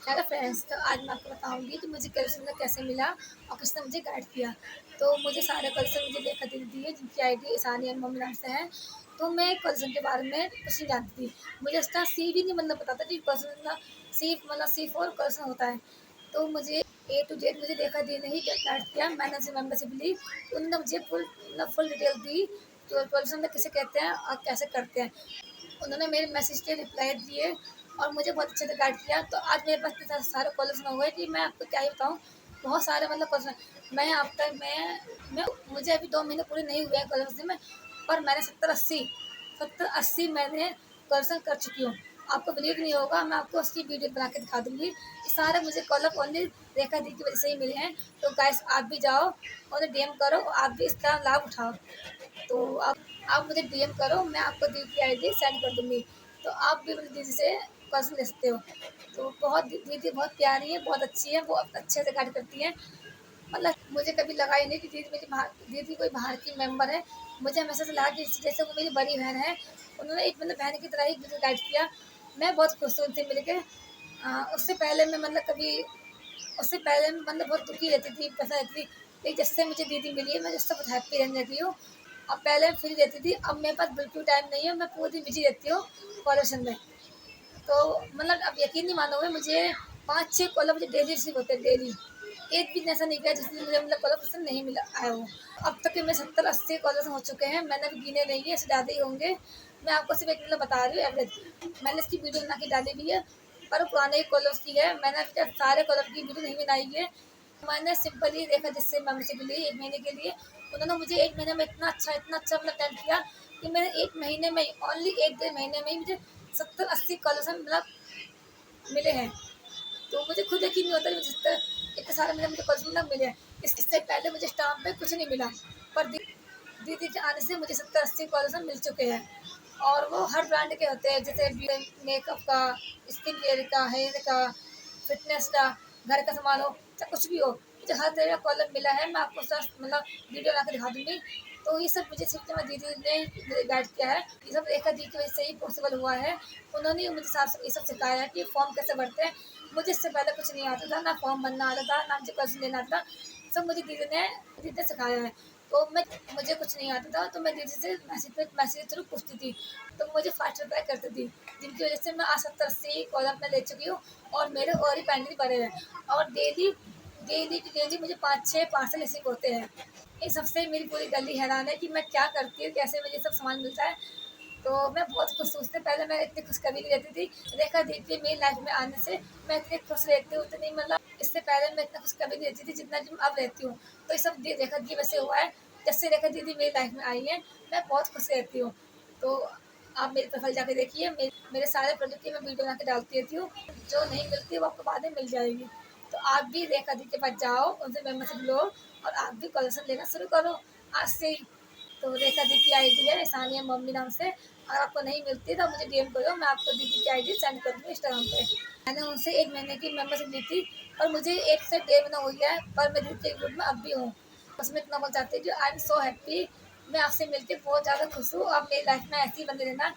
Hello friends, तो आज मैं आपको बताऊंगी कि मुझे कलेक्शन कैसे मिला और किसने मुझे गाइड किया। तो मुझे सारे कलेक्शन मुझे लेकर दे दी है, जिनकी आईडी ईसानी एंड मम्मी नाम से है। तो मैं कलेक्शन के बारे में कुछ नहीं जानती थी। मुझे इसका सी भी नहीं मतलब पता था कि कलेक्शन सी मतलब सी फोर कलेक्शन होता है। तो मुझे ए टू जेड मुझे देखा दी नहीं गाइड किया। मैंने उनसे मेम्बरशिप ली, तो उन्होंने मुझे फुल डिटेल दी, तो कलेक्शन में किसे कहते हैं और कैसे करते हैं। उन्होंने मेरे मैसेज के रिप्लाई दिए और मुझे बहुत अच्छे से गाइड किया। तो आज मेरे पास इतने सारे कॉलेज हो गए कि मैं आपको क्या ही बताऊँ। बहुत सारे मतलब कॉलेज मैं अब तक मैं मुझे अभी 2 महीने पूरे नहीं हुए हैं कॉलेज में, पर मैंने 70-80 मैंने कॉलेज कर चुकी हूँ। आपको बिलीव नहीं होगा, मैं आपको उसकी वीडियो बना के दिखा दूंगी। ये सारे मुझे कॉलर ओनली रेखा दी की वजह से ही मिले हैं। तो गाइस आप भी जाओ और डीएम करो और आप भी इसका लाभ उठाओ। तो आप मुझे डीएम करो, मैं आपको दी की आईडी सेंड कर दूँगी। तो आप भी मेरी दीदी से पर्सन ले सकते हो। तो बहुत दीदी बहुत प्यारी है, बहुत अच्छी है, बहुत अच्छे से गाइड करती हैं। मतलब मुझे कभी लगा ही नहीं कि दीदी कोई बाहर की मेंबर है। मुझे हमेशा से लगा कि जैसे वो मेरी बड़ी बहन है। उन्होंने एक मतलब बहन की तरह ही मुझे गाइड किया। मैं बहुत खुश हूँ उनसे मिल के। उससे पहले मैं मतलब कभी उससे पहले मैं मतलब बहुत दुखी रहती थी, परेशान रहती थी। लेकिन जब से मुझे दीदी मिली है, मैं उससे बहुत हैप्पी रहने लगी हूँ। अब पहले मैं फ्री रहती थी, अब मेरे पास बिल्कुल टाइम नहीं है, मैं पूरे दिन बिजी रहती हूँ कॉलेज में। तो मतलब अब यकीन नहीं मानोगे, मुझे 5-6 कॉलर मुझे डेली रिसीव होते हैं, डेली। एक भी दिन ऐसा नहीं गया जिसमें मुझे मतलब कॉलर पसंद नहीं मिला आया हो। अब तक के मेरे 70-80 कॉलर्स हो चुके हैं, मैंने अभी गिने नहीं है, इससे ज़्यादा ही होंगे। मैं आपको सिर्फ एक मतलब बता रही हूँ एवरेज। मैंने इसकी वीडियो बना के डाली भी है, पर वो पुराने कॉलर्स की है। मैंने अभी तक सारे कॉलर की वीडियो नहीं बनाई है। मैंने सिंपल ही देखा जिससे मेम्बरशिप ली 1 महीने के लिए। उन्होंने मुझे 1 महीने में इतना अच्छा मतलब गाइड किया कि मैंने 1 महीने में ही, ओनली 1 डेढ़ महीने में ही मुझे 70-80 कॉलर्स मतलब मिले हैं। तो मुझे खुद यकीन नहीं होता कि मुझे 70 इतने सारे मुझे कॉलर्स मतलब मिले हैं। इससे पहले मुझे स्टाम्प पे कुछ नहीं मिला, पर दीदी के आने से मुझे 70-80 कॉलर्स मिल चुके हैं। और वो हर ब्रांड के होते हैं, जैसे मेकअप का, स्किन केयर का, हेयर का, फिटनेस का, घर का सामान हो, चाहे कुछ भी हो, मुझे हर तरह का कॉलर मिला है। मैं आपको सब मतलब वीडियो बना के दिखा दूँगी। तो ये सब मुझे सिर्फ मेरी दीदी ने गाइड किया है। ये सब रेखा दी की वजह से ही पॉसिबल हुआ है। उन्होंने ही मुझे साफ ये सब सिखाया है कि फॉर्म कैसे भरते हैं। मुझे इससे पहले कुछ नहीं आता था, ना फॉर्म भरना आता था, ना मुझे कर्ज लेना आता था। सब मुझे दीदी ने सिखाया है। तो मुझे कुछ नहीं आता था, तो मैं दीदी से मैसेज के थ्रू पूछती थी, तो मुझे फास्ट रिप्लाई करती थी, जिनकी वजह से मैं आज 70-80 कॉलर अपना ले चुकी हूँ। और मेरे और ही पेंडिंग पड़े हैं। और डेली मुझे 5-6 पार्सल रिसीव होते हैं। इन सबसे मेरी पूरी गली हैरान है कि मैं क्या करती हूँ, कैसे मुझे सब सामान मिलता है। तो मैं बहुत खुश हूँ। उससे पहले मैं इतनी खुश कभी नहीं रहती थी। रेखा दी के मेरी लाइफ में आने से मैं इतनी खुश रहती हूँ, इतनी मतलब इससे पहले मैं इतना खुश कभी नहीं रहती थी जितना कि मैं अब रहती हूँ। तो ये सब रेखा दी वैसे हुआ है। जब से रेखा दीदी मेरी लाइफ में आई है, मैं बहुत खुश रहती हूँ। तो आप मेरे प्रोफाइल जाके देखिए, मेरे सारे प्रोडक्ट की मैं वीडियो बना के डालती रहती हूँ। जो नहीं मिलती वो आपको बाद में मिल जाएगी। तो आप भी रेखा दी के पास जाओ, उनसे मेम्बरशिप लो और आप भी कलेक्शन लेना शुरू करो आज से ही। तो रेखा दी की आईडी है सानिया मम्मी नाम से। अगर आपको नहीं मिलती तो मुझे डीएम करो, मैं आपको दीदी की आईडी सेंड कर दूँगी इंस्टाग्राम पे। मैंने उनसे 1 महीने की मेंबरशिप ली थी, और मुझे 1 से डेढ़ महीना हो गया है, पर मैं दीदी के ग्रुप में अब भी हूँ। बस मैं इतना बोल चाहती हूँ कि आई एम सो हैप्पी। मैं आपसे मिलके बहुत ज़्यादा खुश हूँ। आप मेरी लाइफ में ऐसे ही बने रहना।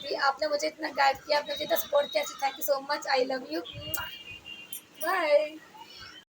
कि आपने मुझे इतना गाइड किया, आपने मुझे इतना सपोर्ट किया। Thank you so much, I love you. Bye.